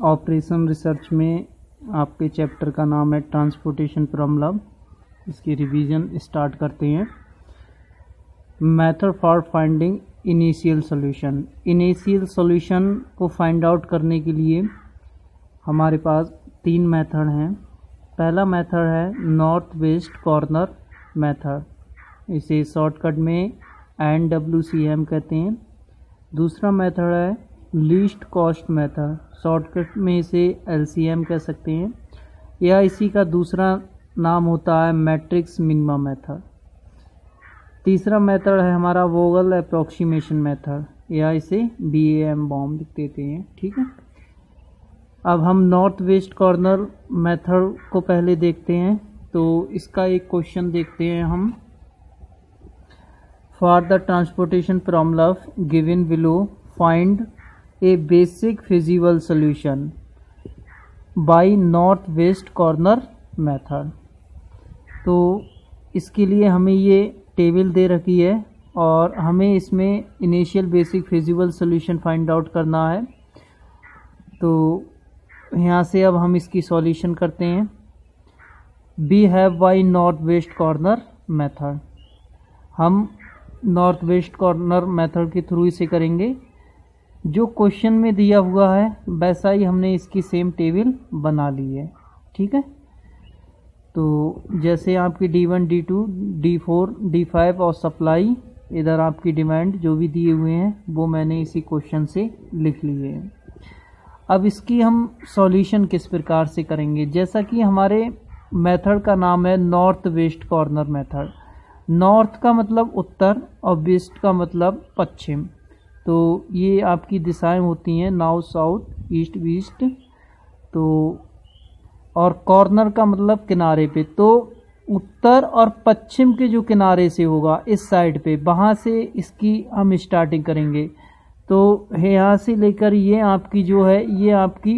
Operation research में आपके chapter का नाम है ट्रांसपोर्टेशन प्रॉब्लम। इसकी रिवीजन स्टार्ट करते हैं। Method for finding initial solution. Initial solution को फाइंड आउट करने के लिए हमारे पास 3 मेथड हैं। पहला मेथड है नॉर्थ वेस्ट कॉर्नर मेथड, इसे शॉर्टकट में NWCM कहते हैं। दूसरा मेथड है लीस्ट कॉस्ट मेथड, शॉर्टकट में इसे LCM कह सकते हैं, या इसी का दूसरा नाम होता है मैट्रिक्स मिनिमम मेथड। तीसरा मेथड है हमारा वोगल अप्रोक्सीमेशन मेथड, या इसे BAM बॉम्ब लिख देते हैं। ठीक है, अब हम नॉर्थ वेस्ट कॉर्नर मेथड को पहले देखते हैं। तो इसका एक क्वेश्चन देखते हैं हम। For the transportation problem given below find A basic feasible solution bye north west corner method. तो इसके लिए हमें ये टेबल दे रखी है और हमें इसमें initial basic feasible solution find out करना है। तो यहाँ से अब हम इसकी सॉल्यूशन करते हैं। We have by north west corner method, हम नॉर्थ वेस्ट कॉर्नर मेथड के थ्रू इसे करेंगे। जो क्वेश्चन में दिया हुआ है वैसा ही हमने इसकी सेम टेबल बना ली है। ठीक है, तो जैसे आपकी D1, D2, D4, D5 और सप्लाई, इधर आपकी डिमांड जो भी दिए हुए हैं वो मैंने इसी क्वेश्चन से लिख लिए हैं। अब इसकी हम सॉल्यूशन किस प्रकार से करेंगे। जैसा कि हमारे मेथड का नाम है north west corner method. North का मतलब उत्तर और वेस्ट का मतलब पश्चिम, तो ये आपकी दिशाएं होती हैं नॉर्थ, साउथ, ईस्ट, वेस्ट। तो और कॉर्नर का मतलब किनारे पे, तो उत्तर और पश्चिम के जो किनारे से होगा इस साइड पे, वहाँ से इसकी हम स्टार्टिंग करेंगे। तो यहाँ से लेकर ये आपकी जो है ये आपकी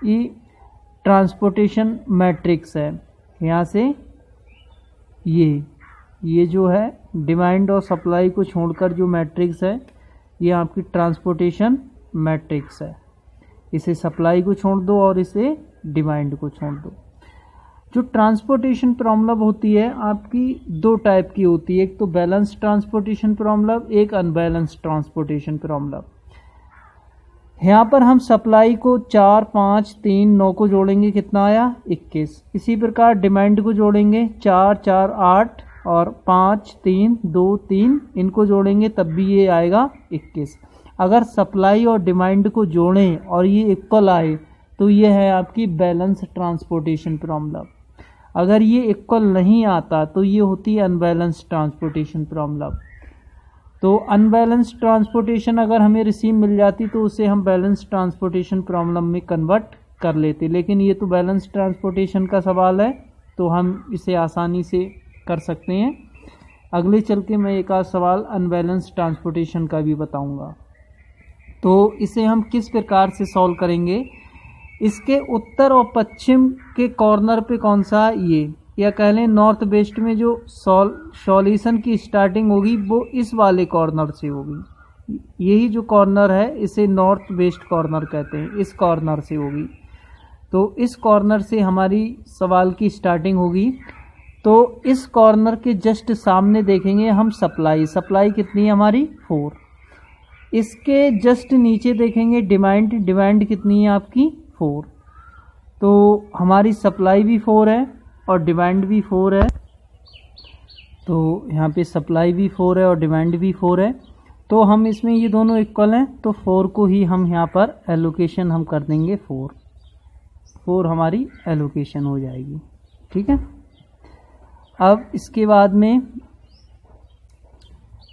ये ट्रांसपोर्टेशन मैट्रिक्स है। यहाँ से ये जो है डिमांड और सप्लाई को छोड़कर जो मैट्रिक्स है ये आपकी ट्रांसपोर्टेशन मैट्रिक्स है। इसे सप्लाई को छोड़ दो और इसे डिमांड को छोड़ दो। जो ट्रांसपोर्टेशन प्रॉब्लम होती है आपकी 2 टाइप की होती है, एक तो बैलेंस ट्रांसपोर्टेशन प्रॉब्लम, एक अनबैलेंस ट्रांसपोर्टेशन प्रॉब्लम। यहाँ पर हम सप्लाई को 4, 5, 3, 9 को जोड़ेंगे, कितना आया 21। इसी प्रकार डिमांड को जोड़ेंगे 4, 4, 8 और 5, 3, 2, 3, इनको जोड़ेंगे तब भी ये आएगा 21। अगर सप्लाई और डिमांड को जोड़ें और ये इक्वल आए तो ये है आपकी बैलेंस ट्रांसपोर्टेशन प्रॉब्लम। अगर ये इक्वल नहीं आता तो ये होती है अनबैलेंस ट्रांसपोर्टेशन प्रॉब्लम। तो अनबैलेंस ट्रांसपोर्टेशन अगर हमें रिसीव मिल जाती तो उसे हम बैलेंस ट्रांसपोर्टेशन प्रॉब्लम में कन्वर्ट कर लेते, लेकिन ये तो बैलेंस ट्रांसपोर्टेशन का सवाल है तो हम इसे आसानी से कर सकते हैं। अगले चल के मैं एक आध सवाल अनबैलेंस ट्रांसपोर्टेशन का भी बताऊंगा। तो इसे हम किस प्रकार से सॉल्व करेंगे। इसके उत्तर और पश्चिम के कॉर्नर पे कौन सा ये, या कह लें नॉर्थ वेस्ट में जो सॉल्यूशन की स्टार्टिंग होगी वो इस वाले कॉर्नर से होगी। यही जो कॉर्नर है इसे नॉर्थ वेस्ट कॉर्नर कहते हैं, इस कॉर्नर से होगी। तो इस कॉर्नर से हमारी सवाल की स्टार्टिंग होगी। तो इस कॉर्नर के जस्ट सामने देखेंगे हम सप्लाई, सप्लाई कितनी है हमारी 4। इसके जस्ट नीचे देखेंगे डिमांड, डिमांड कितनी है आपकी 4। तो हमारी सप्लाई भी 4 है और डिमांड भी 4 है। तो यहाँ पे सप्लाई भी 4 है और डिमांड भी 4 है। तो हम इसमें ये दोनों इक्वल हैं तो 4 को ही हम यहाँ पर एलोकेशन हम कर देंगे 4 हमारी एलोकेशन हो जाएगी। ठीक है, अब इसके बाद में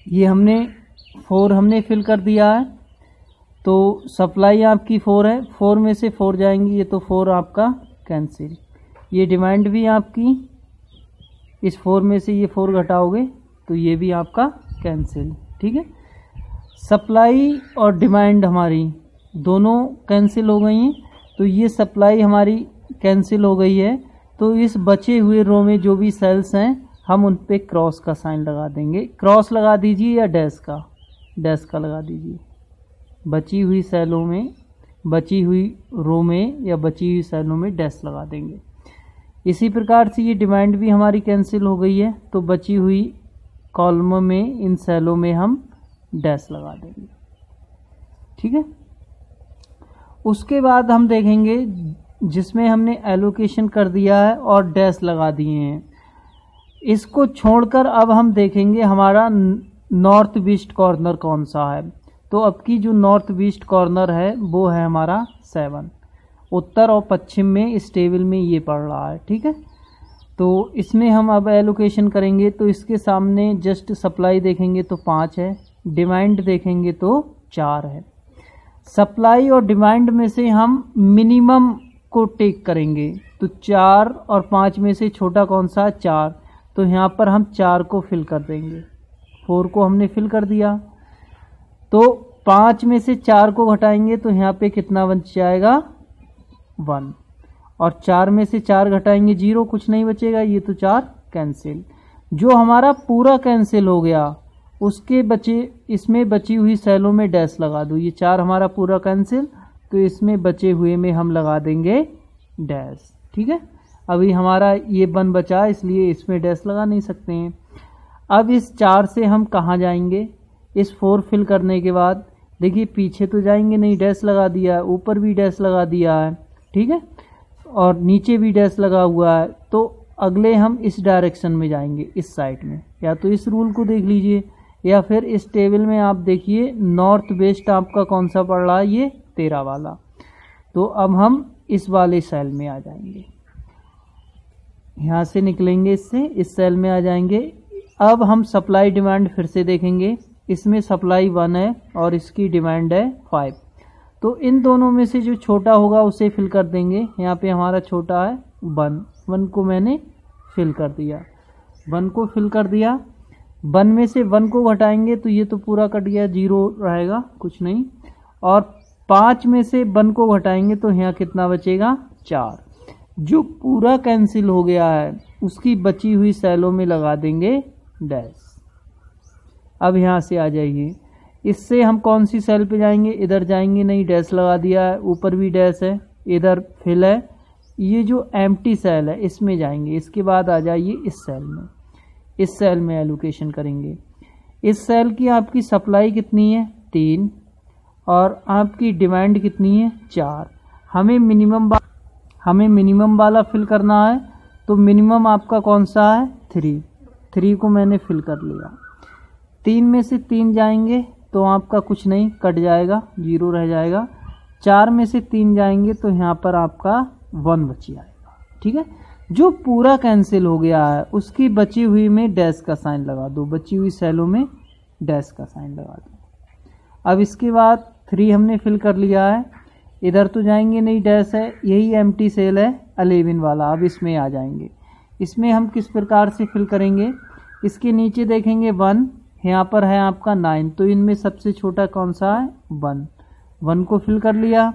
ये हमने 4 हमने फिल कर दिया है। तो सप्लाई आपकी 4 है, 4 में से 4 जाएंगी, ये तो 4 आपका कैंसिल। ये डिमांड भी आपकी, इस 4 में से ये 4 घटाओगे तो ये भी आपका कैंसिल। ठीक है, सप्लाई और डिमांड हमारी दोनों कैंसिल हो गई हैं। तो ये सप्लाई हमारी कैंसिल हो गई है। तो इस बचे हुए रो में जो भी सेल्स हैं हम उन पे क्रॉस का साइन लगा देंगे। क्रॉस लगा दीजिए या डैश का लगा दीजिए। बची हुई सेलों में बची हुई रो में या बची हुई सेलों में डैश लगा देंगे। इसी प्रकार से ये डिमांड भी हमारी कैंसिल हो गई है, तो बची हुई कॉलम में इन सेलों में हम डैश लगा देंगे। ठीक है। उसके बाद हम देखेंगे जिसमें हमने एलोकेशन कर दिया है और डैश लगा दिए हैं, इसको छोड़कर अब हम देखेंगे हमारा नॉर्थ वेस्ट कॉर्नर कौन सा है। तो अब की जो नॉर्थ वेस्ट कॉर्नर है वो है हमारा 7, उत्तर और पश्चिम में इस टेबल में ये पड़ रहा है। ठीक है। तो इसमें हम अब एलोकेशन करेंगे, तो इसके सामने जस्ट सप्लाई देखेंगे तो 5 है, डिमांड देखेंगे तो 4 है। सप्लाई और डिमांड में से हम मिनिमम को टेक करेंगे, तो 4 और 5 में से छोटा कौन सा है? 4। तो यहाँ पर हम 4 को फिल कर देंगे, 4 को हमने फिल कर दिया। तो 5 में से 4 को घटाएंगे तो यहाँ पे कितना बच जाएगा? 1। और 4 में से 4 घटाएंगे 0, कुछ नहीं बचेगा, ये तो 4 कैंसिल। जो हमारा पूरा कैंसिल हो गया उसके बचे, इसमें बची हुई सेलों में डैश लगा दो। ये 4 हमारा पूरा कैंसिल, तो इसमें बचे हुए में हम लगा देंगे डैश। ठीक है। अभी हमारा ये 1 बचा, इसलिए इसमें डैश लगा नहीं सकते हैं। अब इस 4 से हम कहाँ जाएंगे? इस 4 फिल करने के बाद देखिए पीछे तो जाएंगे नहीं, डैश लगा दिया है, ऊपर भी डैश लगा दिया है। ठीक है। और नीचे भी डैश लगा हुआ है, तो अगले हम इस डायरेक्शन में जाएंगे, इस साइड में। या तो इस रूल को देख लीजिए, या फिर इस टेबल में आप देखिए नॉर्थ वेस्ट आपका कौन सा पड़ रहा है? ये 13 वाला। तो अब हम इस वाले सेल में आ जाएंगे, यहाँ से निकलेंगे, इससे इस सेल में आ जाएंगे। अब हम सप्लाई डिमांड फिर से देखेंगे, इसमें सप्लाई 1 है और इसकी डिमांड है 5। तो इन दोनों में से जो छोटा होगा उसे फिल कर देंगे। यहाँ पे हमारा छोटा है 1 को मैंने फिल कर दिया, 1 को फिल कर दिया। 1 में से 1 को घटाएंगे तो ये तो पूरा कट गया, 0 रहेगा, कुछ नहीं। और 5 में से 1 को घटाएंगे तो यहाँ कितना बचेगा? 4। जो पूरा कैंसिल हो गया है उसकी बची हुई सेलों में लगा देंगे डैश। अब यहाँ से आ जाइए, इससे हम कौन सी सेल पे जाएंगे? इधर जाएंगे नहीं, डैश लगा दिया है, ऊपर भी डैश है, इधर फिल है। ये जो एम्प्टी सेल है इसमें जाएंगे। इसके बाद आ जाइए इस सेल में, इस सेल में एलोकेशन करेंगे। इस सेल की आपकी सप्लाई कितनी है? 3, और आपकी डिमांड कितनी है? 4। हमें मिनिमम वाला फिल करना है, तो मिनिमम आपका कौन सा है? 3 को मैंने फिल कर लिया। 3 में से 3 जाएंगे तो आपका कुछ नहीं, कट जाएगा, 0 रह जाएगा। 4 में से 3 जाएंगे तो यहाँ पर आपका 1 बच जाएगा। ठीक है। जो पूरा कैंसिल हो गया है उसकी बची हुई में डैश का साइन लगा दो, बची हुई सेलों में डैश का साइन लगा दो। अब इसके बाद 3 हमने फिल कर लिया है, इधर तो जाएंगे नहीं, डैश है, यही एम्प्टी सेल है 11 वाला। अब इसमें आ जाएंगे। इसमें हम किस प्रकार से फिल करेंगे? इसके नीचे देखेंगे 1, यहाँ पर है आपका 9, तो इनमें सबसे छोटा कौन सा है? 1 को फिल कर लिया।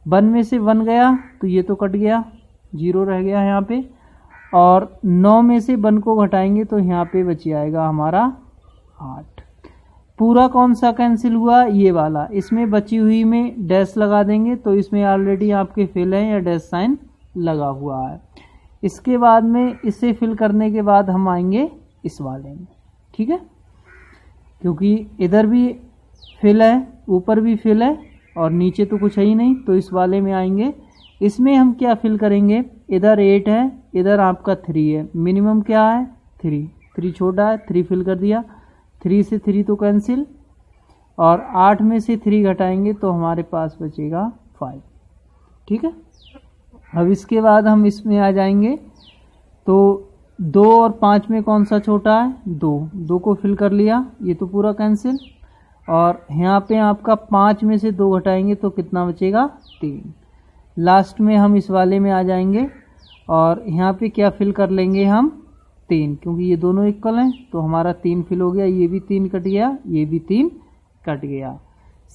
1 में से 1 गया तो ये तो कट गया, 0 रह गया यहाँ पे। और 9 में से 1 को घटाएंगे तो यहाँ पे बच जाएगा हमारा 8। पूरा कौन सा कैंसिल हुआ? ये वाला। इसमें बची हुई में डैश लगा देंगे, तो इसमें ऑलरेडी आपके फिल है या डैश साइन लगा हुआ है। इसके बाद में इसे फिल करने के बाद हम आएंगे इस वाले में। ठीक है। क्योंकि इधर भी फिल है, ऊपर भी फिल है और नीचे तो कुछ है ही नहीं, तो इस वाले में आएंगे। इसमें हम क्या फिल करेंगे? इधर 8 है, इधर आपका 3 है। मिनिमम क्या है? 3 छोटा है, 3 फिल कर दिया। 3 से 3 तो कैंसिल, और 8 में से 3 घटाएंगे तो हमारे पास बचेगा 5। ठीक है। अब इसके बाद हम इसमें आ जाएंगे, तो 2 और 5 में कौन सा छोटा है? 2 को फिल कर लिया, ये तो पूरा कैंसिल। और यहाँ पे आपका 5 में से 2 घटाएंगे तो कितना बचेगा? 3। लास्ट में हम इस वाले में आ जाएंगे और यहाँ पे क्या फिल कर लेंगे हम? 3, क्योंकि ये दोनों इक्वल हैं, तो हमारा 3 फिल हो गया। ये भी 3 कट गया, ये भी 3 कट गया।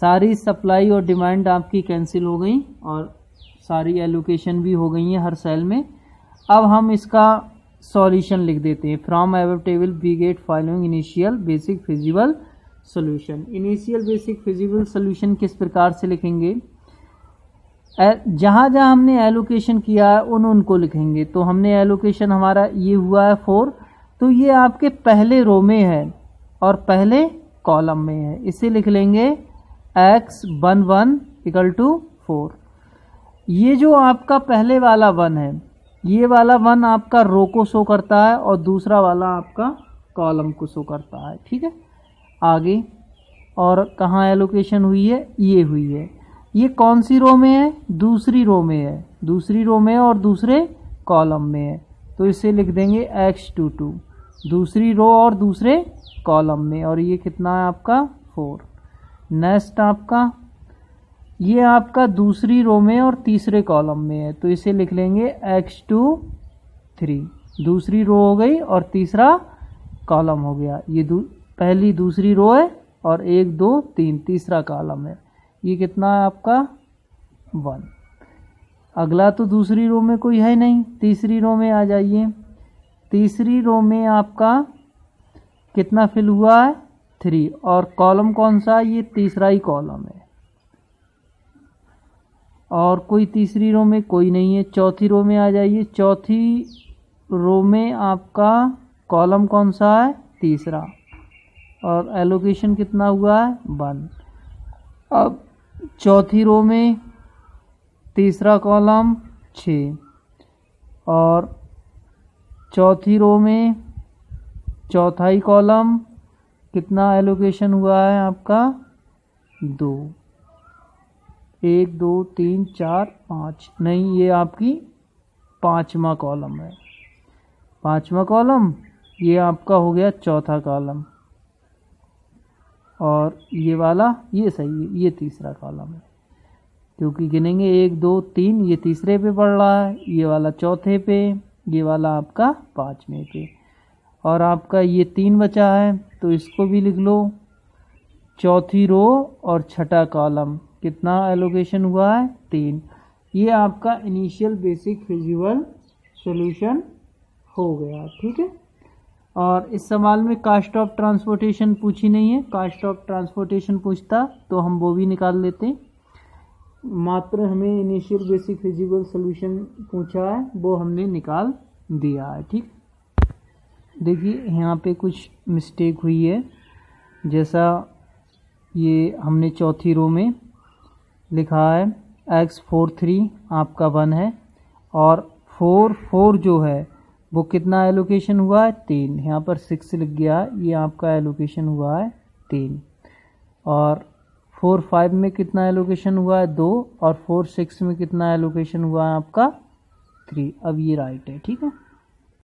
सारी सप्लाई और डिमांड आपकी कैंसिल हो गई और सारी एलोकेशन भी हो गई है हर सेल में। अब हम इसका सॉल्यूशन लिख देते हैं। From above table we get following initial basic feasible solution. Initial basic feasible solution किस प्रकार से लिखेंगे? जहाँ जहाँ हमने एलोकेशन किया है उनको लिखेंगे। तो हमने एलोकेशन हमारा ये हुआ है 4, तो ये आपके पहले रो में है और पहले कॉलम में है। इसे लिख लेंगे x11 इक्वल टू 4। ये जो आपका पहले वाला 1 है, ये वाला 1 आपका रो को शो करता है और दूसरा वाला आपका कॉलम को शो करता है। ठीक है, आगे और कहाँ एलोकेशन हुई है, ये हुई है। ये कौन सी रो में है, दूसरी रो में है, दूसरी रो में और दूसरे कॉलम में है। तो इसे लिख देंगे x22, दूसरी रो और दूसरे कॉलम में, और ये कितना है आपका 4। नेक्स्ट आपका ये आपका दूसरी रो में और तीसरे कॉलम में है, तो इसे लिख लेंगे x23, दूसरी रो हो गई और तीसरा कॉलम हो गया। ये पहली दूसरी रो है और 1 2 3 तीसरा कॉलम है। ये कितना है आपका 1। अगला तो दूसरी रो में कोई है नहीं, तीसरी रो में आ जाइए। तीसरी रो में आपका कितना फिल हुआ है 3, और कॉलम कौन सा, ये तीसरा ही कॉलम है, और कोई तीसरी रो में कोई नहीं है। चौथी रो में आ जाइए। चौथी रो में आपका कॉलम कौन सा है, तीसरा, और एलोकेशन कितना हुआ है 1। अब चौथी रो में तीसरा कॉलम 6, और चौथी रो में चौथाई कॉलम कितना एलोकेशन हुआ है आपका 2, 1 2 3 4 5, नहीं ये आपकी 5वां कॉलम है। 5वां कॉलम ये आपका हो गया चौथा कॉलम, और ये वाला ये सही है, ये तीसरा कॉलम है, क्योंकि गिनेंगे 1 2 3, ये तीसरे पे पड़ रहा है, ये वाला चौथे पे, ये वाला आपका 5वें पे, और आपका ये 3 बचा है, तो इसको भी लिख लो। चौथी रो और छठा कॉलम कितना एलोकेशन हुआ है 3। ये आपका इनिशियल बेसिक फिजिबल सॉल्यूशन हो गया। ठीक है, और इस सवाल में कास्ट ऑफ ट्रांसपोर्टेशन पूछी नहीं है। कास्ट ऑफ ट्रांसपोर्टेशन पूछता तो हम वो भी निकाल लेते, मात्र हमें इनिशियल बेसिक फिजिबल सॉल्यूशन पूछा है, वो हमने निकाल दिया है। ठीक, देखिए यहाँ पे कुछ मिस्टेक हुई है। जैसा ये हमने चौथी रो में लिखा है x43 आपका 1 है, और 4 जो है वो कितना एलोकेशन हुआ है 3, यहाँ पर 6 लिख गया, ये आपका एलोकेशन हुआ है 3, और 4 5 में कितना एलोकेशन हुआ है 2, और 4 6 में कितना एलोकेशन हुआ है आपका 3। अब ये राइट है। ठीक है।